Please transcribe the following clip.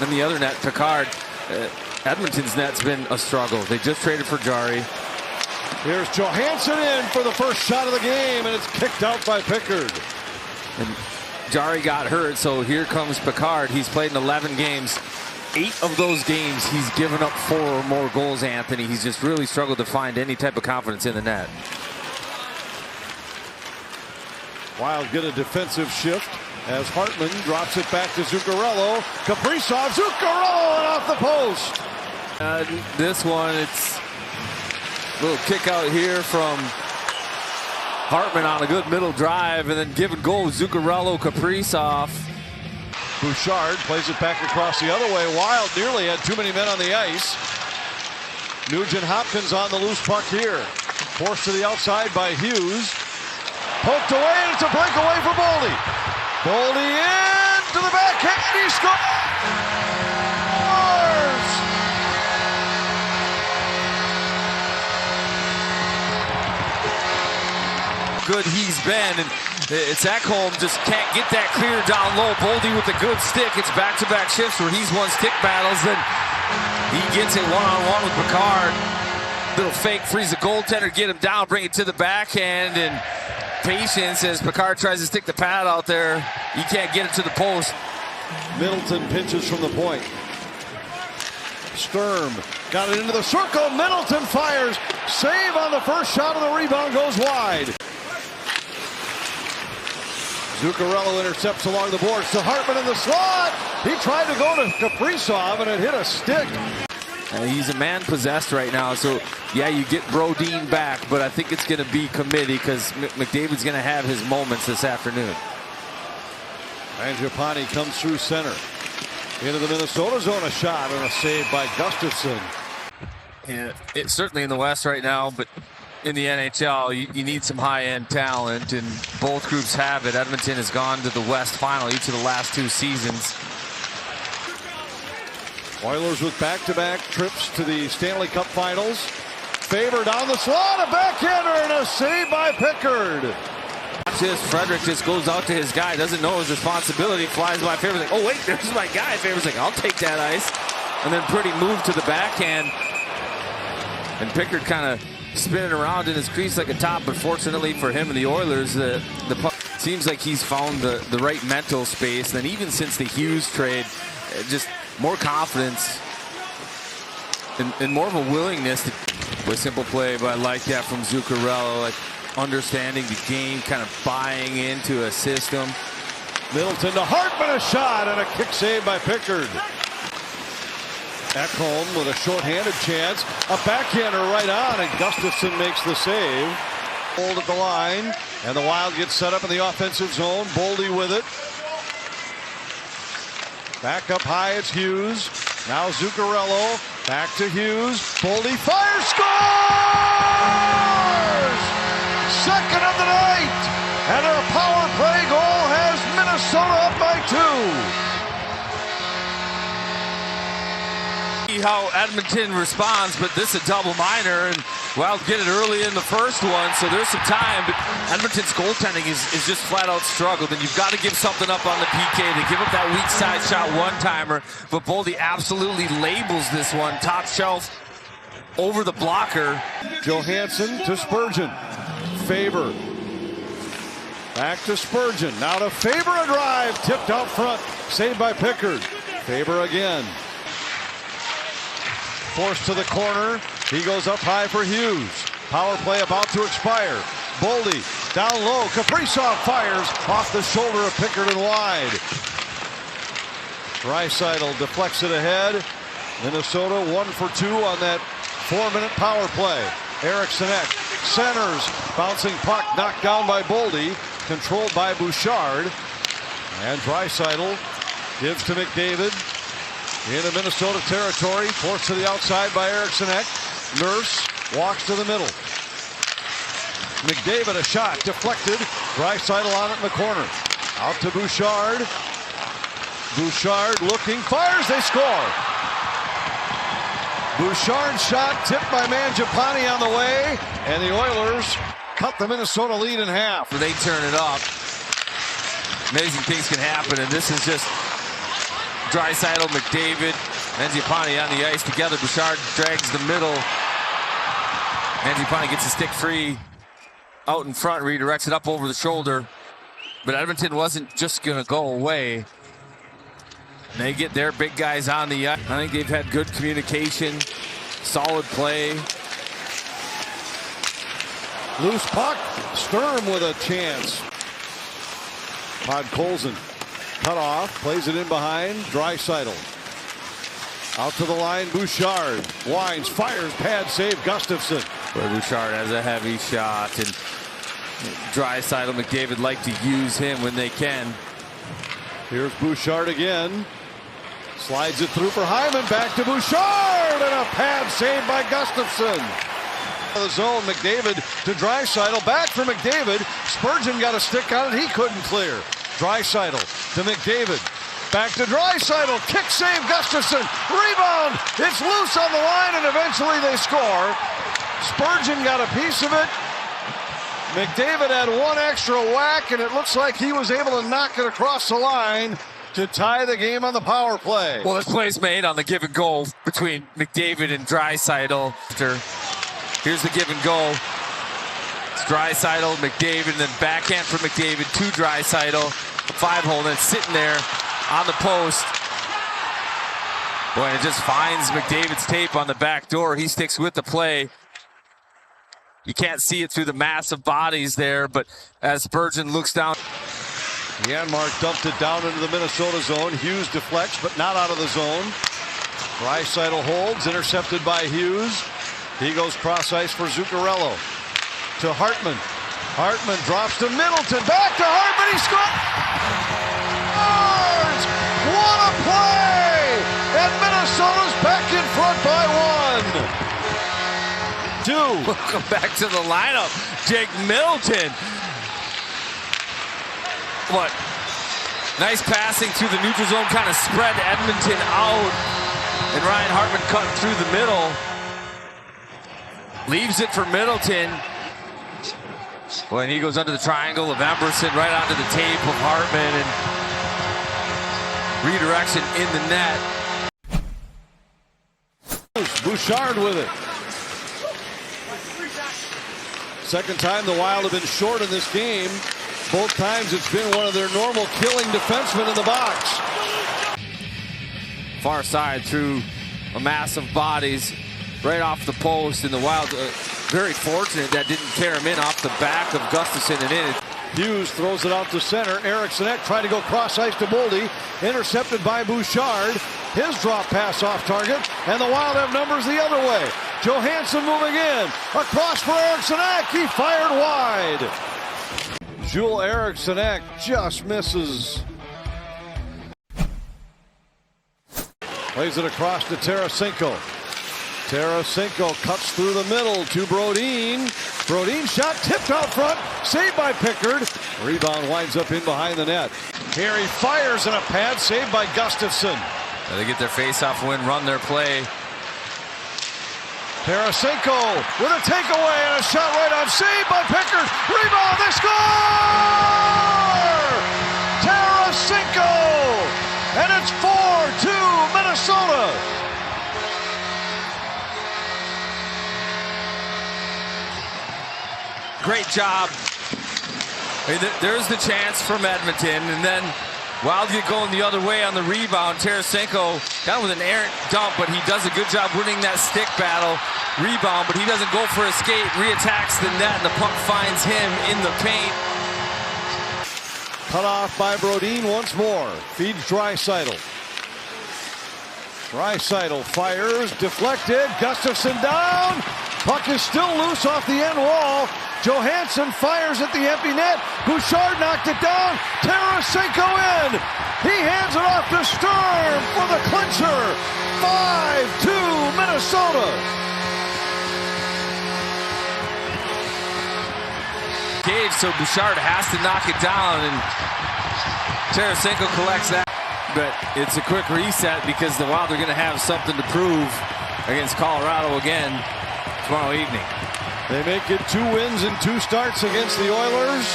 In the other net, Picard, Edmonton's net's been a struggle. They just traded for Jari. Here's Johansson in for the first shot of the game, and it's kicked out by Pickard. And Jari got hurt, so here comes Picard. He's played in 11 games. 8 of those games, he's given up 4 or more goals, Anthony. He's just really struggled to find any type of confidence in the net. Wild get a defensive shift as Hartman drops it back to Zuccarello. Kaprizov, Zuccarello, and off the post. This one, it's a little kick out here from Hartman on a good middle drive, and then give and go Zuccarello, Kaprizov. Bouchard plays it back across the other way. Wild nearly had too many men on the ice. Nugent Hopkins on the loose puck here. Forced to the outside by Hughes. Poked away, and it's a breakaway for Boldy. Boldy in to the backhand, and he scores! Good he's been, and it's Ekholm just can't get that clear down low. Boldy with a good stick. It's back-to-back shifts where he's won stick battles, and he gets it one-on-one with Picard. Little fake, freeze the goaltender, get him down, bring it to the backhand, and patience as Picard tries to stick the pad out there. He can't get it to the post. Middleton pitches from the point. Sturm got it into the circle. Middleton fires. Save on the first shot, and the rebound goes wide. Zuccarello intercepts along the boards to Hartman in the slot. He tried to go to Kaprizov, and it hit a stick. He's a man possessed right now, so yeah, you get Brodin back, but I think it's going to be committee because McDavid's going to have his moments this afternoon. Mangiapane comes through center. Into the Minnesota zone, a shot and a save by Gustafsson. Yeah, it's certainly in the West right now, but in the NHL, you need some high-end talent, and both groups have it. Edmonton has gone to the West Final each of the last 2 seasons. Oilers with back-to-back trips to the Stanley Cup Finals. Faber down the slot, a backhander, and a save by Pickard. Watch this, Frederick just goes out to his guy, doesn't know his responsibility, flies by Faber's like, oh wait, there's my guy. Faber's like, I'll take that ice. And then pretty move to the backhand. And Pickard kind of spinning around in his crease like a top, but fortunately for him and the Oilers, the puck seems like he's found the right mental space. And then even since the Hughes trade, just more confidence and more of a willingness to with simple play, but I like that from Zuccarello, like understanding the game, kind of buying into a system. Middleton to Hartman, a shot and a kick save by Pickard. Ekholm with a shorthanded chance, a backhander right on, and Gustafsson makes the save. Hold at the line, and the Wild gets set up in the offensive zone. Boldy with it. Back up high, it's Hughes. Now Zuccarello, back to Hughes. Boldy fires, scores! Second of the night, and a power play goal has Minnesota up by 2. How Edmonton responds, but this is a double minor, and Wild get it early in the first one, so there's some time, but Edmonton's goaltending is just flat out struggled, and you've got to give something up on the PK. They give up that weak side shot one-timer, but Boldy absolutely labels this one, top shelf over the blocker. Johansson to Spurgeon. Faber. Back to Spurgeon. Now to Faber, a drive, tipped out front, saved by Pickard. Faber again. Forced to the corner. He goes up high for Hughes. Power play about to expire. Boldy down low. Kaprizov fires off the shoulder of Pickard and wide. Draisaitl deflects it ahead. Minnesota 1 for 2 on that 4-minute power play. Eriksson centers. Bouncing puck knocked down by Boldy. Controlled by Bouchard. And Draisaitl gives to McDavid. Into Minnesota territory, forced to the outside by Eriksson. Nurse walks to the middle. McDavid, a shot, deflected. Draisaitl on it in the corner. Out to Bouchard. Bouchard looking, fires, they score. Bouchard's shot tipped by Mangiapane on the way, and the Oilers cut the Minnesota lead in half. They turn it up. Amazing things can happen, and this is just Draisaitl, McDavid, Mangiapane on the ice together. Bouchard drags the middle. Mangiapane gets a stick free out in front, redirects it up over the shoulder. But Edmonton wasn't just going to go away. And they get their big guys on the ice. I think they've had good communication, solid play. Loose puck. Sturm with a chance. Podkolzin cut off, plays it in behind. Draisaitl. Out to the line, Bouchard. Winds, fires, pad save, Gustafsson. Boy, Bouchard has a heavy shot, and Draisaitl, McDavid like to use him when they can. Here's Bouchard again. Slides it through for Hyman. Back to Bouchard, and a pad save by Gustafsson. The zone, McDavid to Draisaitl. Back for McDavid. Spurgeon got a stick on it. He couldn't clear. Draisaitl to McDavid. Back to Draisaitl. Kick save, Gustafsson. Rebound. It's loose on the line, and eventually they score. Spurgeon got a piece of it. McDavid had one extra whack, and it looks like he was able to knock it across the line to tie the game on the power play. Well, this play's made on the give and go between McDavid and Draisaitl. Here's the give and go. It's Draisaitl, McDavid, and then backhand for McDavid to Draisaitl. 5-hole, and then sitting there on the post. Boy, it just finds McDavid's tape on the back door. He sticks with the play. You can't see it through the massive bodies there, but as Spurgeon looks down. Janmark dumped it down into the Minnesota zone. Hughes deflects, but not out of the zone. Draisaitl holds, intercepted by Hughes. He goes cross ice for Zuccarello. To Hartman. Hartman drops to Middleton. Back to Hartman. He scores! What a play! And Minnesota's back in front by 1. 2. Welcome back to the lineup. Jake Middleton. What? Nice passing through the neutral zone, kind of spread Edmonton out. And Ryan Hartman cut through the middle. Leaves it for Middleton. Well, and he goes under the triangle of Emberson, right onto the tape of Hartman, and redirection in the net. Bouchard with it. Second time the Wild have been short in this game. Both times it's been one of their normal killing defensemen in the box. Far side through a mass of bodies right off the post, and the Wild very fortunate that didn't tear him in off the back of Gustafsson and in. Hughes throws it out to center. Eriksson trying to go cross ice to Boldy. Intercepted by Bouchard. His drop pass off target, and the Wild have numbers the other way. Johansson moving in. Across for Eriksson. He fired wide. Joel Eriksson just misses. Plays it across to Tarasenko. Tarasenko cuts through the middle to Brodin. Brodin shot tipped out front. Saved by Pickard. Rebound winds up in behind the net. Here he fires in a pad. Saved by Gustafsson. They get their face-off win, run their play. Tarasenko with a takeaway and a shot right on. Saved by Pickard. Rebound. They score! Tarasenko! And it's 4-2 Minnesota. Great job. I mean, there's the chance from Edmonton, and then Wild get going the other way on the rebound. Tarasenko kind of with an errant dump, but he does a good job winning that stick battle. Rebound, but he doesn't go for a skate. Reattacks the net, and the puck finds him in the paint. Cut off by Brodin once more. Feeds Draisaitl. Draisaitl fires, deflected. Gustafsson down. Puck is still loose off the end wall. Johansson fires at the empty net. Bouchard knocked it down. Tarasenko in. He hands it off to Sturm for the clincher. 5-2 Minnesota. Gave, so Bouchard has to knock it down, and Tarasenko collects that. But it's a quick reset because the Wild are going to have something to prove against Colorado again tomorrow evening. They make it 2 wins and 2 starts against the Oilers.